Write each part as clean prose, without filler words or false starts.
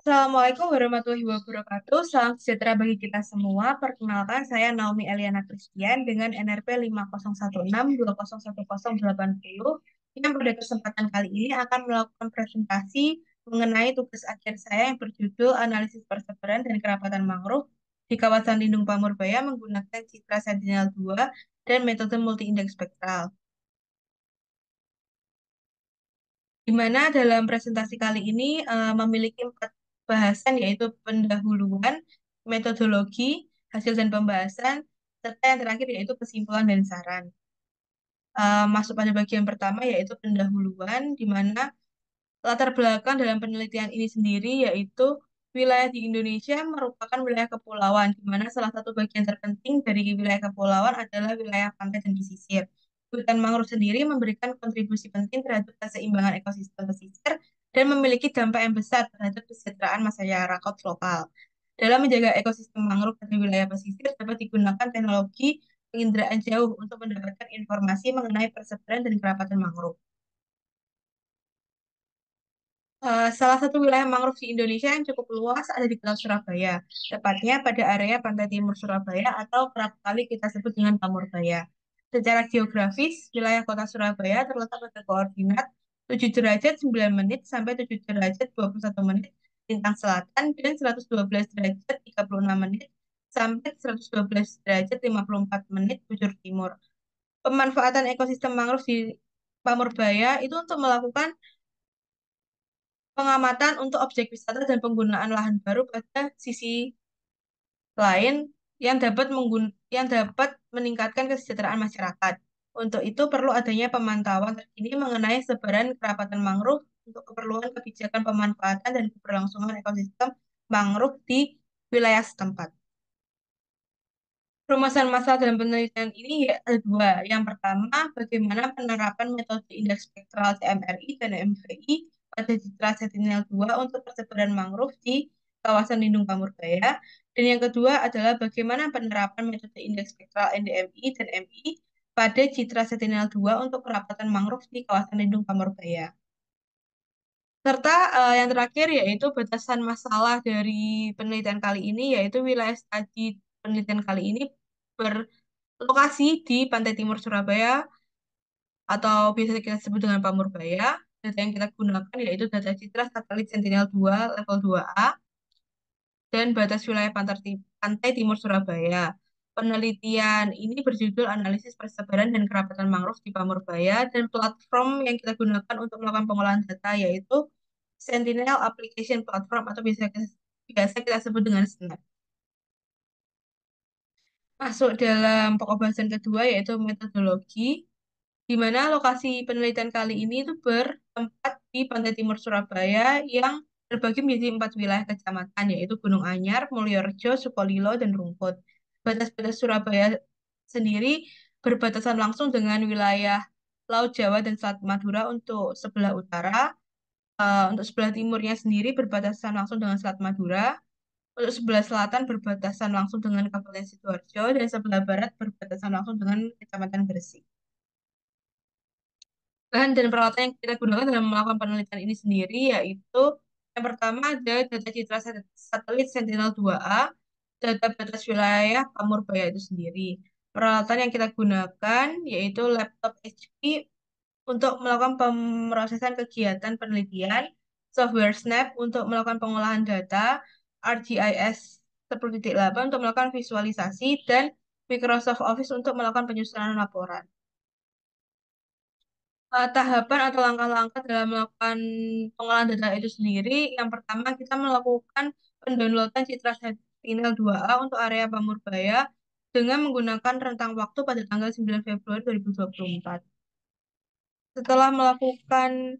Assalamualaikum warahmatullahi wabarakatuh. Salam sejahtera bagi kita semua. Perkenalkan, saya Naomi Eliana Christian dengan NRP 5016201080 yang pada kesempatan kali ini akan melakukan presentasi mengenai tugas akhir saya yang berjudul Analisis Persebaran dan Kerapatan Mangrove di Kawasan Lindung Pamurbaya menggunakan citra Sentinel-2 dan metode multi-indeks spektral. Di mana dalam presentasi kali ini memiliki empat bahasan yaitu pendahuluan, metodologi, hasil dan pembahasan, serta yang terakhir yaitu kesimpulan dan saran. Masuk pada bagian pertama yaitu pendahuluan, di mana latar belakang dalam penelitian ini sendiri yaitu wilayah di Indonesia merupakan wilayah kepulauan, di mana salah satu bagian terpenting dari wilayah kepulauan adalah wilayah pantai dan pesisir. Hutan mangrove sendiri memberikan kontribusi penting terhadap keseimbangan ekosistem pesisir dan memiliki dampak yang besar terhadap kesejahteraan masyarakat lokal. Dalam menjaga ekosistem mangrove pada wilayah pesisir dapat digunakan teknologi penginderaan jauh untuk mendapatkan informasi mengenai persebaran dan kerapatan mangrove. Salah satu wilayah mangrove di Indonesia yang cukup luas ada di Kota Surabaya, tepatnya pada area pantai timur Surabaya atau kerap kali kita sebut dengan Pamurbaya. Secara geografis, wilayah Kota Surabaya terletak pada koordinat 7 derajat 9 menit sampai 7 derajat 21 menit lintang selatan dan 112 derajat 36 menit sampai 112 derajat 54 menit bujur timur. Pemanfaatan ekosistem mangrove di Pamurbaya itu untuk melakukan pengamatan untuk objek wisata dan penggunaan lahan baru pada sisi lain yang dapat meningkatkan kesejahteraan masyarakat. Untuk itu perlu adanya pemantauan terkini mengenai sebaran kerapatan mangrove untuk keperluan kebijakan pemanfaatan dan keberlangsungan ekosistem mangrove di wilayah setempat. Rumusan masalah dalam penelitian ini ya ada dua. Yang pertama, bagaimana penerapan metode indeks spektral CMRI dan MVI pada citra Sentinel-2 untuk persebaran mangrove di kawasan lindung Pamurbaya. Dan yang kedua adalah bagaimana penerapan metode indeks spektral NDMI dan MI pada citra Sentinel-2 untuk kerapatan mangrove di kawasan lindung Pamurbaya. Serta yang terakhir yaitu batasan masalah dari penelitian kali ini, yaitu wilayah studi penelitian kali ini berlokasi di pantai timur Surabaya atau biasa kita sebut dengan Pamurbaya. Data yang kita gunakan yaitu data citra satelit Sentinel-2 level 2A dan batas wilayah pantai timur Surabaya. Penelitian ini berjudul Analisis Persebaran dan Kerapatan Mangrove di Pamurbaya dan platform yang kita gunakan untuk melakukan pengolahan data yaitu Sentinel Application Platform atau biasa kita sebut dengan SNAP. Masuk dalam pokok bahasan kedua yaitu metodologi, di mana lokasi penelitian kali ini itu bertempat di pantai timur Surabaya yang terbagi menjadi 4 wilayah kecamatan, yaitu Gunung Anyar, Mulyorejo, Sukolilo, dan Rungkut. Batas-batas Surabaya sendiri berbatasan langsung dengan wilayah Laut Jawa dan Selat Madura untuk sebelah utara. Untuk sebelah timurnya sendiri berbatasan langsung dengan Selat Madura. Untuk sebelah selatan berbatasan langsung dengan Kabupaten Sidoarjo dan sebelah barat berbatasan langsung dengan Kecamatan Gresik. Bahan dan peralatan yang kita gunakan dalam melakukan penelitian ini sendiri yaitu yang pertama ada data citra satelit Sentinel-2A, data batas wilayah Pamurbaya itu sendiri. Peralatan yang kita gunakan yaitu laptop HP untuk melakukan pemrosesan kegiatan penelitian, software Snap untuk melakukan pengolahan data, ArcGIS 10.8 untuk melakukan visualisasi, dan Microsoft Office untuk melakukan penyusunan laporan. Tahapan atau langkah-langkah dalam melakukan pengolahan data itu sendiri, yang pertama kita melakukan pendownloadan citra Sentinel-2A untuk area Pamurbaya dengan menggunakan rentang waktu pada tanggal 9 Februari 2024. Setelah melakukan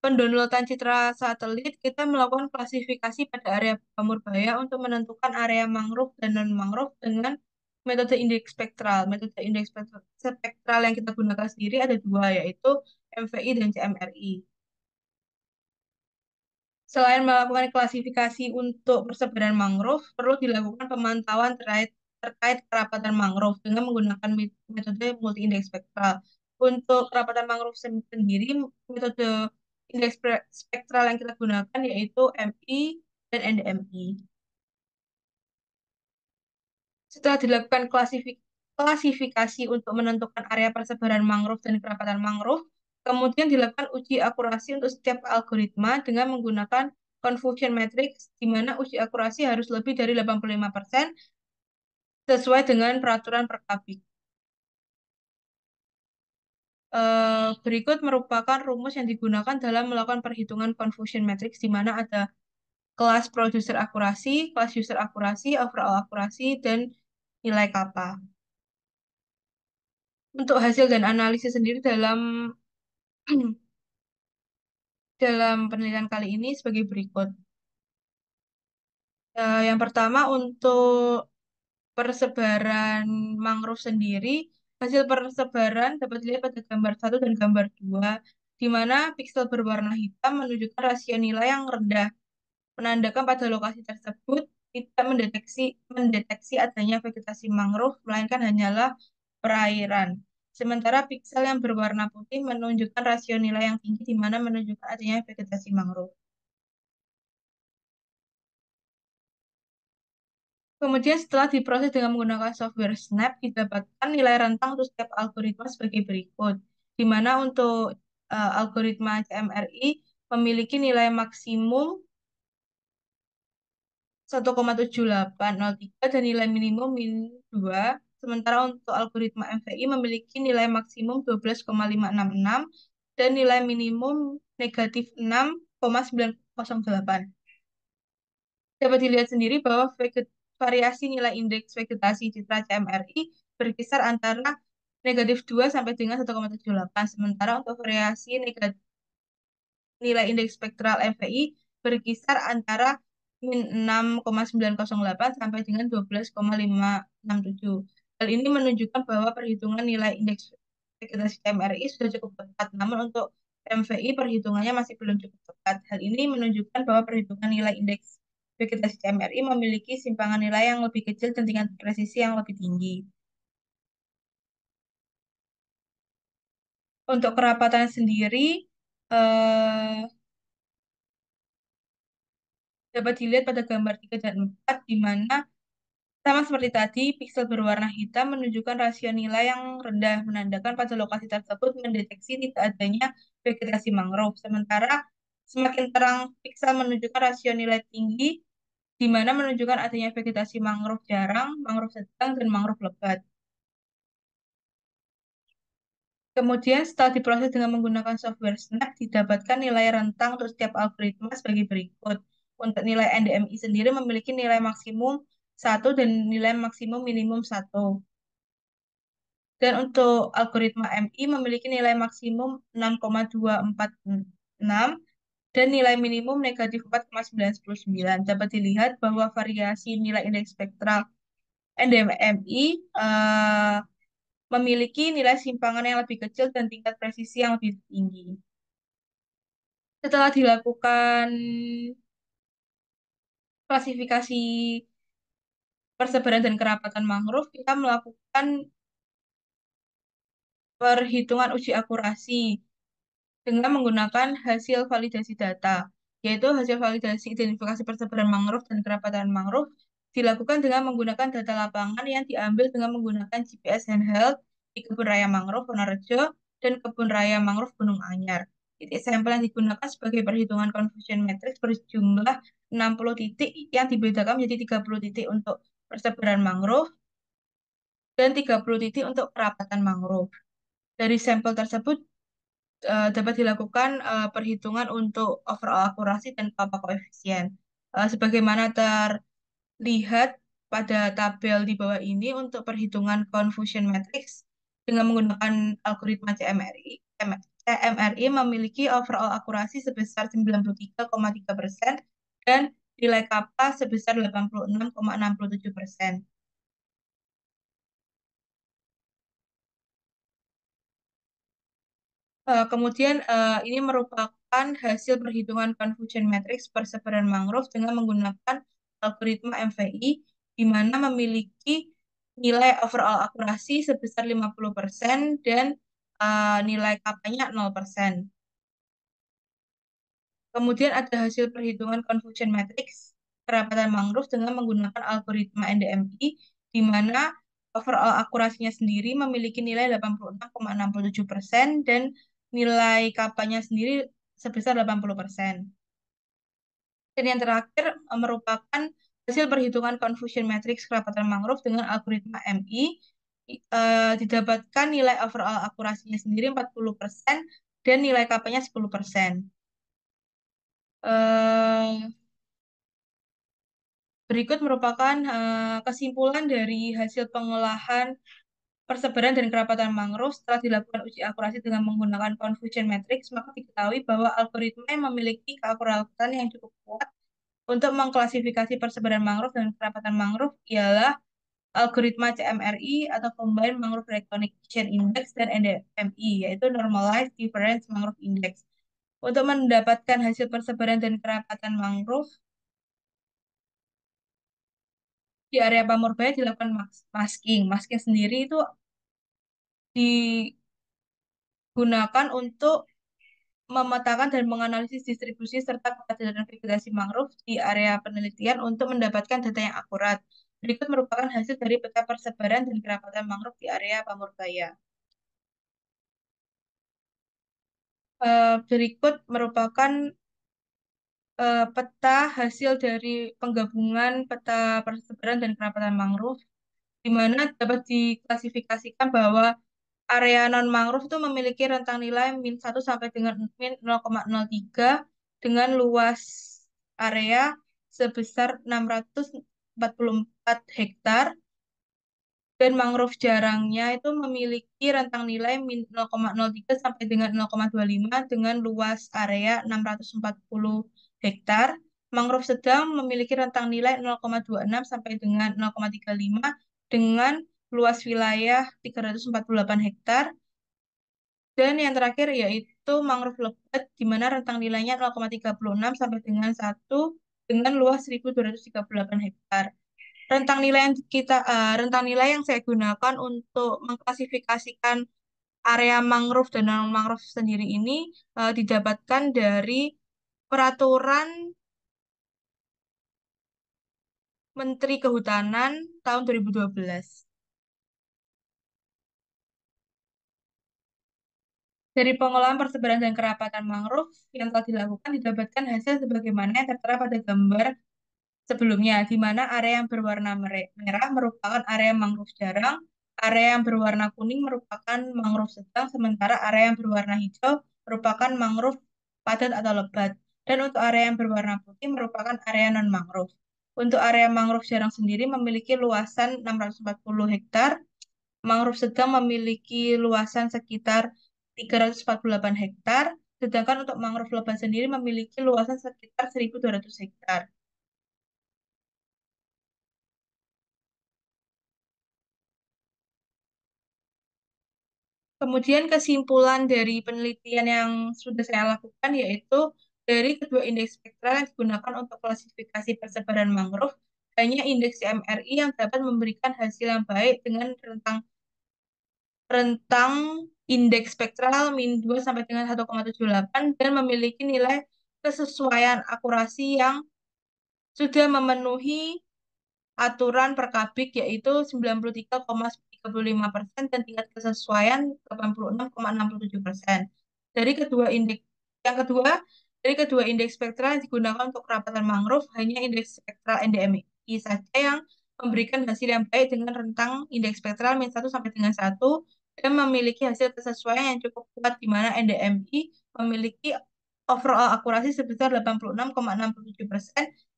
pendownloadan citra satelit, kita melakukan klasifikasi pada area Pamurbaya untuk menentukan area mangrove dan non-mangrove dengan metode indeks spektral. Metode indeks spektral yang kita gunakan sendiri ada dua, yaitu MVI dan CMRI. Selain melakukan klasifikasi untuk persebaran mangrove, perlu dilakukan pemantauan terkait kerapatan mangrove dengan menggunakan metode multi-indeks spektral. Untuk kerapatan mangrove sendiri, metode indeks spektral yang kita gunakan yaitu MI, dan NDMI. Setelah dilakukan klasifikasi untuk menentukan area persebaran mangrove dan kerapatan mangrove, kemudian dilakukan uji akurasi untuk setiap algoritma dengan menggunakan confusion matrix, di mana uji akurasi harus lebih dari 85% sesuai dengan peraturan Perkabik. Berikut merupakan rumus yang digunakan dalam melakukan perhitungan confusion matrix, di mana ada kelas producer akurasi, kelas user akurasi, overall akurasi, dan nilai kappa. Untuk hasil dan analisis sendiri dalam dalam penelitian kali ini sebagai berikut. Yang pertama untuk persebaran mangrove sendiri, hasil persebaran dapat dilihat pada gambar 1 dan gambar 2, di mana piksel berwarna hitam menunjukkan rasio nilai yang rendah, menandakan pada lokasi tersebut tidak mendeteksi adanya vegetasi mangrove, melainkan hanyalah perairan. Sementara piksel yang berwarna putih menunjukkan rasio nilai yang tinggi, di mana menunjukkan adanya vegetasi mangrove. Kemudian setelah diproses dengan menggunakan software Snap, didapatkan nilai rentang untuk setiap algoritma sebagai berikut. Di mana untuk algoritma CMRI memiliki nilai maksimum 1,7803 dan nilai minimum min 2. Sementara untuk algoritma MVI memiliki nilai maksimum 12,566 dan nilai minimum negatif 6,908. Dapat dilihat sendiri bahwa variasi nilai indeks vegetasi citra CMRI berkisar antara negatif 2 sampai dengan 1,78. Sementara untuk variasi nilai indeks spektral MVI berkisar antara min 6,908 sampai dengan 12,567. Hal ini menunjukkan bahwa perhitungan nilai indeks vegetasi CMRI sudah cukup tepat, namun untuk MVI perhitungannya masih belum cukup tepat. Hal ini menunjukkan bahwa perhitungan nilai indeks vegetasi CMRI memiliki simpangan nilai yang lebih kecil dan tingkat presisi yang lebih tinggi. Untuk kerapatan sendiri, eh, dapat dilihat pada gambar 3 dan 4, di mana sama seperti tadi, piksel berwarna hitam menunjukkan rasio nilai yang rendah, menandakan pada lokasi tersebut mendeteksi tidak adanya vegetasi mangrove. Sementara semakin terang piksel menunjukkan rasio nilai tinggi, di mana menunjukkan adanya vegetasi mangrove jarang, mangrove sedang, dan mangrove lebat. Kemudian setelah diproses dengan menggunakan software Snap, didapatkan nilai rentang untuk setiap algoritma sebagai berikut. Untuk nilai NDMI sendiri memiliki nilai maksimum 1 dan nilai maksimum minimum 1. Dan untuk algoritma MI memiliki nilai maksimum 6,246 dan nilai minimum negatif 4,999. Dapat dilihat bahwa variasi nilai indeks spektral NDMI memiliki nilai simpangan yang lebih kecil dan tingkat presisi yang lebih tinggi. Setelah dilakukan klasifikasi persebaran dan kerapatan mangrove, kita melakukan perhitungan uji akurasi dengan menggunakan hasil validasi data, yaitu hasil validasi identifikasi persebaran mangrove dan kerapatan mangrove dilakukan dengan menggunakan data lapangan yang diambil dengan menggunakan GPS handheld di Kebun Raya Mangrove Wonorejo dan Kebun Raya Mangrove Gunung Anyar. Titik sampel yang digunakan sebagai perhitungan confusion matrix berjumlah 60 titik yang dibedakan menjadi 30 titik untuk persebaran mangrove dan 30 titik untuk kerapatan mangrove. Dari sampel tersebut dapat dilakukan perhitungan untuk overall akurasi dan kappa koefisien. Sebagaimana terlihat pada tabel di bawah ini untuk perhitungan confusion matrix dengan menggunakan algoritma CMRI, CMRI memiliki overall akurasi sebesar 93,3% dan nilai kappa sebesar 86,67%. Kemudian ini merupakan hasil perhitungan confusion matrix persebaran mangrove dengan menggunakan algoritma MVI, di mana memiliki nilai overall akurasi sebesar 50% dan nilai kapanya 0%. Kemudian ada hasil perhitungan confusion matrix kerapatan mangrove dengan menggunakan algoritma NDMI, di mana overall akurasinya sendiri memiliki nilai 86,67% dan nilai kapanya sendiri sebesar 80%. Dan yang terakhir merupakan hasil perhitungan confusion matrix kerapatan mangrove dengan algoritma MI. Didapatkan nilai overall akurasinya sendiri 40% dan nilai kapanya 10%. Eh, Berikut merupakan kesimpulan dari hasil pengolahan persebaran dan kerapatan mangrove setelah dilakukan uji akurasi dengan menggunakan confusion matrix, maka diketahui bahwa algoritma yang memiliki keakuratan yang cukup kuat untuk mengklasifikasi persebaran mangrove dan kerapatan mangrove ialah algoritma CMRI atau Combined Mangrove Recognition Index dan NDMI, yaitu Normalized Difference Mangrove Index. Untuk mendapatkan hasil persebaran dan kerapatan mangrove di area Pamurbaya dilakukan masking. Masking sendiri itu digunakan untuk memetakan dan menganalisis distribusi serta kepadatan vegetasi mangrove di area penelitian untuk mendapatkan data yang akurat. Berikut merupakan hasil dari peta persebaran dan kerapatan mangrove di area Pamurbaya. Berikut merupakan peta hasil dari penggabungan peta persebaran dan kerapatan mangrove, di mana dapat diklasifikasikan bahwa area non-mangrove itu memiliki rentang nilai min 1 sampai dengan min 0,03 dengan luas area sebesar 644 hektar dan mangrove jarangnya itu memiliki rentang nilai min 0,03 sampai dengan 0,25 dengan luas area 640 hektar. Mangrove sedang memiliki rentang nilai 0,26 sampai dengan 0,35 dengan luas wilayah 348 hektar. Dan yang terakhir yaitu mangrove lebat di mana rentang nilainya 0,36 sampai dengan 1 dengan luas 1.238 hektar. Rentang nilai yang saya gunakan untuk mengklasifikasikan area mangrove dan non mangrove sendiri ini didapatkan dari peraturan Menteri Kehutanan tahun 2012. Dari pengolahan persebaran dan kerapatan mangrove yang telah dilakukan didapatkan hasil sebagaimana yang tertera pada gambar sebelumnya, di mana area yang berwarna merah merupakan area mangrove jarang, area yang berwarna kuning merupakan mangrove sedang, sementara area yang berwarna hijau merupakan mangrove padat atau lebat. Dan untuk area yang berwarna putih merupakan area non-mangrove. Untuk area mangrove jarang sendiri memiliki luasan 640 hektar, mangrove sedang memiliki luasan sekitar 348 hektar, sedangkan untuk mangrove lebat sendiri memiliki luasan sekitar 1.200 hektar. Kemudian kesimpulan dari penelitian yang sudah saya lakukan yaitu dari kedua indeks spektral yang digunakan untuk klasifikasi persebaran mangrove, hanya indeks CMRI yang dapat memberikan hasil yang baik dengan rentang rentang indeks spektral min 2 sampai dengan 1,78 dan memiliki nilai kesesuaian akurasi yang sudah memenuhi aturan per kabik yaitu 93,35% dan tingkat kesesuaian 86,67%. Dari kedua indeks yang kedua, dari kedua indeks spektral yang digunakan untuk kerapatan mangrove hanya indeks spektral NDMI saja yang memberikan hasil yang baik dengan rentang indeks spektral min 1 sampai dengan 1 dan memiliki hasil kesesuaian yang cukup kuat di mana NDMI memiliki overall akurasi sebesar 86,67%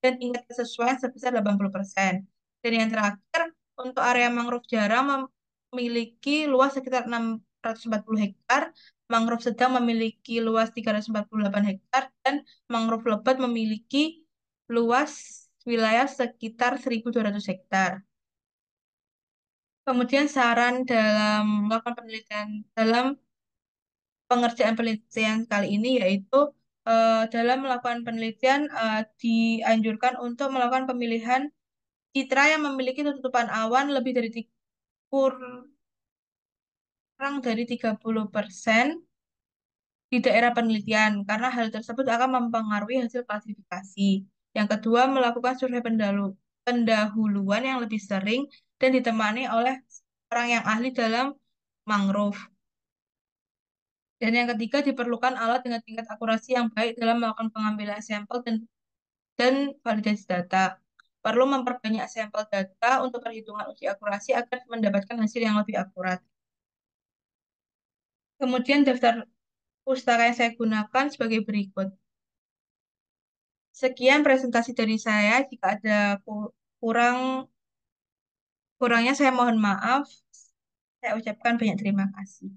dan tingkat kesesuaian sebesar 80%. Dan yang terakhir, untuk area mangrove jarang memiliki luas sekitar 640 hektar, mangrove sedang memiliki luas 348 hektar, dan mangrove lebat memiliki luas wilayah sekitar 1.200 hektar. Kemudian saran dalam melakukan penelitian dalam pengerjaan penelitian kali ini yaitu dalam melakukan penelitian dianjurkan untuk melakukan pemilihan citra yang memiliki tutupan awan lebih dari kurang dari 30% di daerah penelitian karena hal tersebut akan mempengaruhi hasil klasifikasi. Yang kedua, melakukan survei pendahuluan yang lebih sering dan ditemani oleh orang yang ahli dalam mangrove. Dan yang ketiga, diperlukan alat dengan tingkat akurasi yang baik dalam melakukan pengambilan sampel dan validasi data. Perlu memperbanyak sampel data untuk perhitungan uji akurasi agar mendapatkan hasil yang lebih akurat. Kemudian daftar pustaka yang saya gunakan sebagai berikut. Sekian presentasi dari saya. Jika ada kurang kurangnya saya mohon maaf. Saya ucapkan banyak terima kasih.